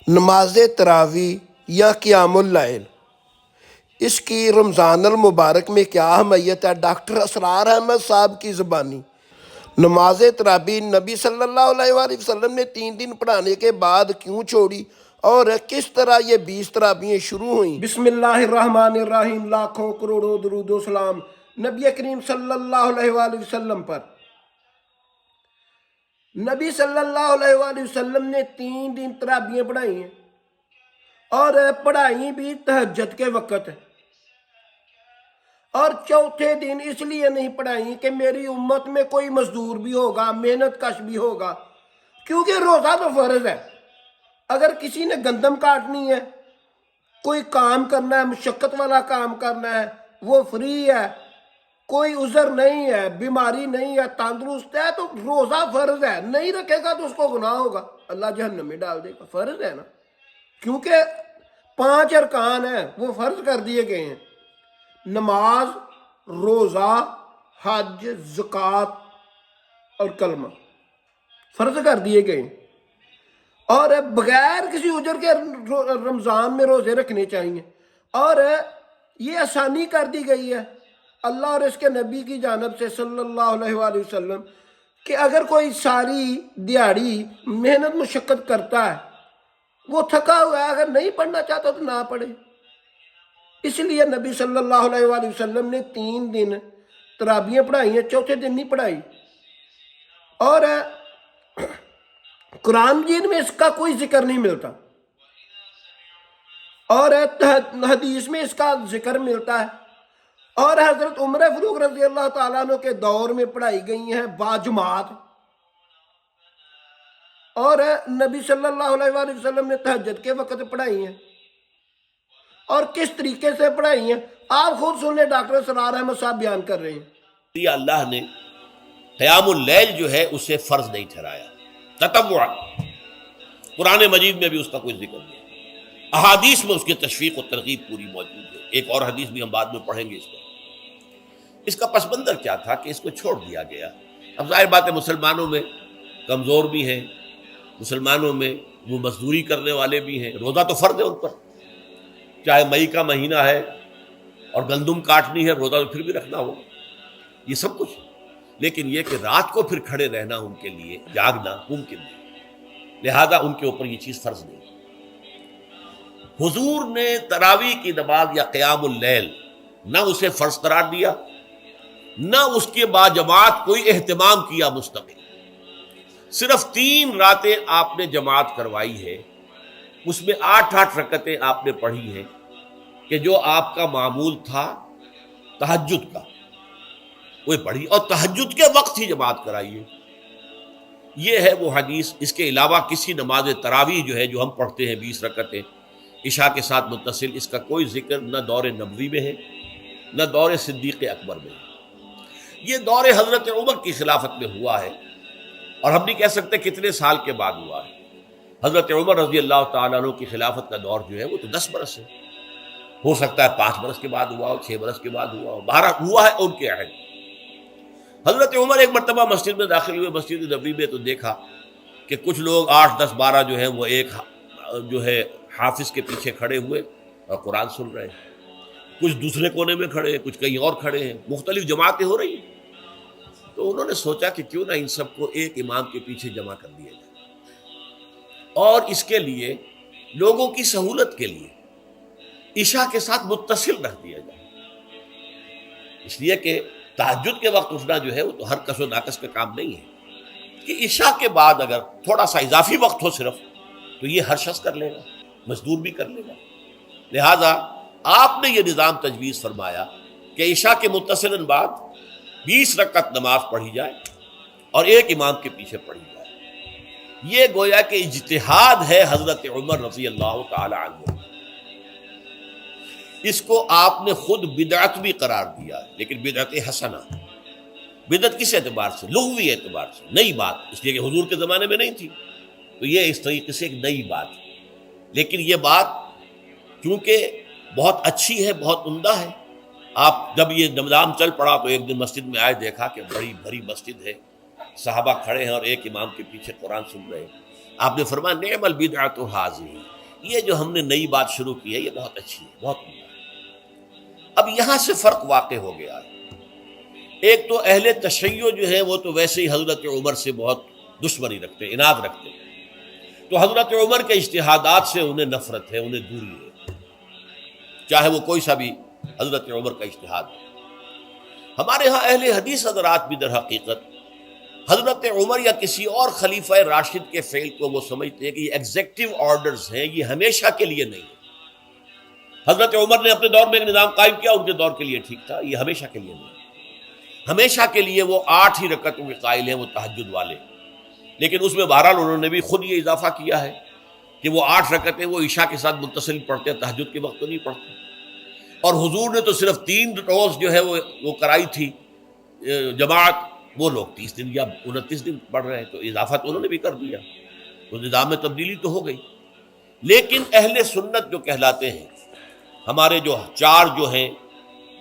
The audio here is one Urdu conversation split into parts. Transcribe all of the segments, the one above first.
نماز تراویح یا قیام اللیل، اس کی رمضان المبارک میں کیا اہمیت ہے؟ ڈاکٹر اسرار احمد صاحب کی زبانی۔ نماز تراویح نبی صلی اللہ علیہ وآلہ وسلم نے 3 دن پڑھانے کے بعد کیوں چھوڑی اور کس طرح یہ 20 تراویحیں شروع ہوئیں؟ بسم اللہ الرحمن الرحیم۔ لاکھوں کروڑوں درود و سلام نبی کریم صلی اللہ علیہ وآلہ وسلم پر۔ نبی صلی اللہ علیہ وآلہ وسلم نے 3 دن تراویحیں پڑھائی ہیں، اور پڑھائی بھی تہجد کے وقت ہے، اور چوتھے دن اس لیے نہیں پڑھائی کہ میری امت میں کوئی مزدور بھی ہوگا، محنت کش بھی ہوگا، کیونکہ روزہ تو فرض ہے۔ اگر کسی نے گندم کاٹنی ہے، کوئی کام کرنا ہے، مشقت والا کام کرنا ہے، وہ فری ہے، کوئی عذر نہیں ہے، بیماری نہیں ہے، تندرست ہے، تو روزہ فرض ہے۔ نہیں رکھے گا تو اس کو گناہ ہوگا، اللہ جہنم میں ڈال دے گا۔ فرض ہے نا، کیونکہ 5 ارکان ہیں، وہ فرض کر دیے گئے ہیں: نماز، روزہ، حج، زکوٰۃ اور کلمہ فرض کر دیے گئے ہیں، اور بغیر کسی اجر کے رمضان میں روزے رکھنے چاہیے۔ اور یہ آسانی کر دی گئی ہے اللہ اور اس کے نبی کی جانب سے صلی اللہ علیہ وآلہ وسلم، کہ اگر کوئی ساری دیہاڑی محنت مشقت کرتا ہے، وہ تھکا ہوا ہے، اگر نہیں پڑھنا چاہتا تو نہ پڑھے۔ اس لیے نبی صلی اللہ علیہ وآلہ وسلم نے 3 دن تراویحیں پڑھائی ہیں، چوتھے دن نہیں پڑھائی۔ اور قرآن مجید میں اس کا کوئی ذکر نہیں ملتا، اور حدیث میں اس کا ذکر ملتا ہے، اور حضرت عمر فاروق رضی اللہ تعالیٰ عنہ کے دور میں پڑھائی گئی ہیں باجماعت، اور نبی صلی اللہ علیہ وآلہ وسلم نے تہجد کے وقت پڑھائی ہیں۔ اور کس طریقے سے پڑھائی ہیں آپ خود سن لیں، ڈاکٹر اسرار احمد صاحب بیان کر رہے ہیں۔ اللہ نے قیام اللیل جو ہے اسے فرض نہیں ٹھہرایا، تطوع۔ قرآن مجید میں بھی اس کا کوئی ذکر نہیں، احادیث میں اس کی تشویق و ترغیب پوری موجود ہے۔ ایک اور حدیث بھی ہم بعد میں پڑھیں گے اس کا پس منظر کیا تھا کہ اس کو چھوڑ دیا گیا۔ اب ظاہر بات ہے مسلمانوں میں کمزور بھی ہیں، مسلمانوں میں وہ مزدوری کرنے والے بھی ہیں، روزہ تو فرض ہے ان پر، چاہے مئی کا مہینہ ہے اور گندم کاٹنی ہے، روزہ تو پھر بھی رکھنا ہوگا، یہ سب کچھ۔ لیکن یہ کہ رات کو پھر کھڑے رہنا ان کے لیے، جاگنا ممکن نہیں، لہذا ان کے اوپر یہ چیز فرض نہیں۔ حضور نے تراویح کی نماز یا قیام اللیل نہ اسے فرض قرار دیا، نہ اس کے بعد جماعت کوئی اہتمام کیا مستقل۔ صرف 3 راتیں آپ نے جماعت کروائی ہے، اس میں 8 رکعتیں آپ نے پڑھی ہیں، کہ جو آپ کا معمول تھا تہجد کا وہ پڑھی، اور تہجد کے وقت ہی جماعت کرائی ہے۔ یہ ہے وہ حدیث۔ اس کے علاوہ کسی نماز تراویح جو ہے جو ہم پڑھتے ہیں 20 رکعتیں عشاء کے ساتھ متصل، اس کا کوئی ذکر نہ دور نبوی میں ہے نہ دور صدیق اکبر میں ہے۔ یہ دور حضرت عمر کی خلافت میں ہوا ہے، اور ہم نہیں کہہ سکتے کتنے سال کے بعد ہوا ہے۔ حضرت عمر رضی اللہ تعالیٰ عنہ کی خلافت کا دور جو ہے وہ تو 10 برس ہے، ہو سکتا ہے 5 برس کے بعد ہوا ہو، 6 برس کے بعد ہوا ہو، 12 ہوا ہے ان کے عہد۔ حضرت عمر ایک مرتبہ مسجد میں داخل ہوئے، مسجد نبوی میں، تو دیکھا کہ کچھ لوگ 8 10 12 جو ہیں وہ ایک جو ہے حافظ کے پیچھے کھڑے ہوئے اور قرآن سن رہے ہیں، کچھ دوسرے کونے میں کھڑے ہیں، کچھ کہیں اور کھڑے ہیں، مختلف جماعتیں ہو رہی ہیں۔ تو انہوں نے سوچا کہ کیوں نہ ان سب کو ایک امام کے پیچھے جمع کر دیا جائے، اور اس کے لیے لوگوں کی سہولت کے لیے عشاء کے ساتھ متصل رکھ دیا جائے، اس لیے کہ تہجد کے وقت اٹھنا جو ہے وہ تو ہر کس و ناقص کا کام نہیں ہے، کہ عشاء کے بعد اگر تھوڑا سا اضافی وقت ہو صرف، تو یہ ہر شخص کر لے گا، مزدور بھی کر لے گا۔ لہذا آپ نے یہ نظام تجویز فرمایا کہ عشاء کے متصلاً بعد 20 رکعت نماز پڑھی جائے اور ایک امام کے پیچھے پڑھی جائے۔ یہ گویا کہ اجتہاد ہے حضرت عمر رضی اللہ تعالی عنہ، اس کو آپ نے خود بدعت بھی قرار دیا، لیکن بدعت حسنہ۔ بدعت کس اعتبار سے؟ لغوی اعتبار سے، نئی بات، اس لیے کہ حضور کے زمانے میں نہیں تھی، تو یہ اس طریقے سے ایک نئی بات ہے۔ لیکن یہ بات کیونکہ بہت اچھی ہے، بہت عمدہ ہے، آپ جب یہ نظام چل پڑا تو ایک دن مسجد میں آئے، دیکھا کہ بڑی بھری مسجد ہے، صحابہ کھڑے ہیں اور ایک امام کے پیچھے قرآن سن رہے ہیں، آپ نے فرمایا نعم البدعۃ ھذہ، یہ جو ہم نے نئی بات شروع کی ہے یہ بہت اچھی ہے، بہت عمدہ ہے۔ اب یہاں سے فرق واقع ہو گیا ہے۔ ایک تو اہل تشیع جو ہے وہ تو ویسے ہی حضرت عمر سے بہت دشمنی رکھتے ہیں، عناد رکھتے ہیں، تو حضرت عمر کے اجتہادات سے انہیں نفرت ہے، انہیں دوری ہے، چاہے وہ کوئی سا بھی حضرت عمر کا اجتہاد ہے۔ ہمارے ہاں اہل حدیث حضرات بھی در حقیقت حضرت عمر یا کسی اور خلیفہ راشد کے فعل کو وہ سمجھتے ہیں کہ یہ ایگزیکٹو آرڈرز ہیں، یہ ہمیشہ کے لیے نہیں ہے۔ حضرت عمر نے اپنے دور میں ایک نظام قائم کیا، ان کے دور کے لیے ٹھیک تھا، یہ ہمیشہ کے لیے نہیں ہے۔ ہمیشہ کے لیے وہ 8 ہی رکعتوں کے قائل ہیں، وہ تہجد والے، لیکن اس میں بہرحال انہوں نے بھی خود یہ اضافہ کیا ہے کہ وہ 8 رکعتیں وہ عشاء کے ساتھ متصل پڑھتے ہیں، تہجد کے وقت تو نہیں پڑھتے۔ اور حضور نے تو صرف 3 روز جو ہے وہ کرائی تھی جماعت، وہ لوگ 30 دن یا 29 دن پڑھ رہے ہیں، تو اضافہ تو انہوں نے بھی کر دیا، تو نظام میں تبدیلی تو ہو گئی۔ لیکن اہل سنت جو کہلاتے ہیں، ہمارے جو 4 جو ہیں،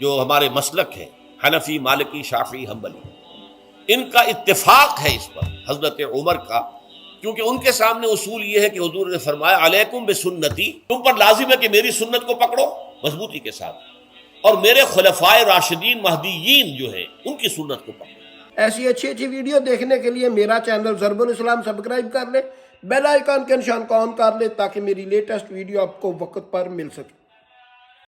جو ہمارے مسلک ہیں، حنفی، مالکی، شافعی، حنبلی، ان کا اتفاق ہے اس پر حضرت عمر کا، کیونکہ ان کے سامنے اصول یہ ہے کہ حضور نے فرمایا علیکم بسنتی، تم پر لازم ہے کہ میری سنت کو پکڑو مضبوطی کے ساتھ، اور میرے خلفائے راشدین مہدیین جو ہیں ان کی سنت کو پکڑو۔ ایسی اچھی اچھی ویڈیو دیکھنے کے لیے میرا چینل ضرب الاسلام سبسکرائب کر لیں، بیل آئیکن کے نشان کو آن کر لیں تاکہ میری لیٹسٹ ویڈیو آپ کو وقت پر مل سکے۔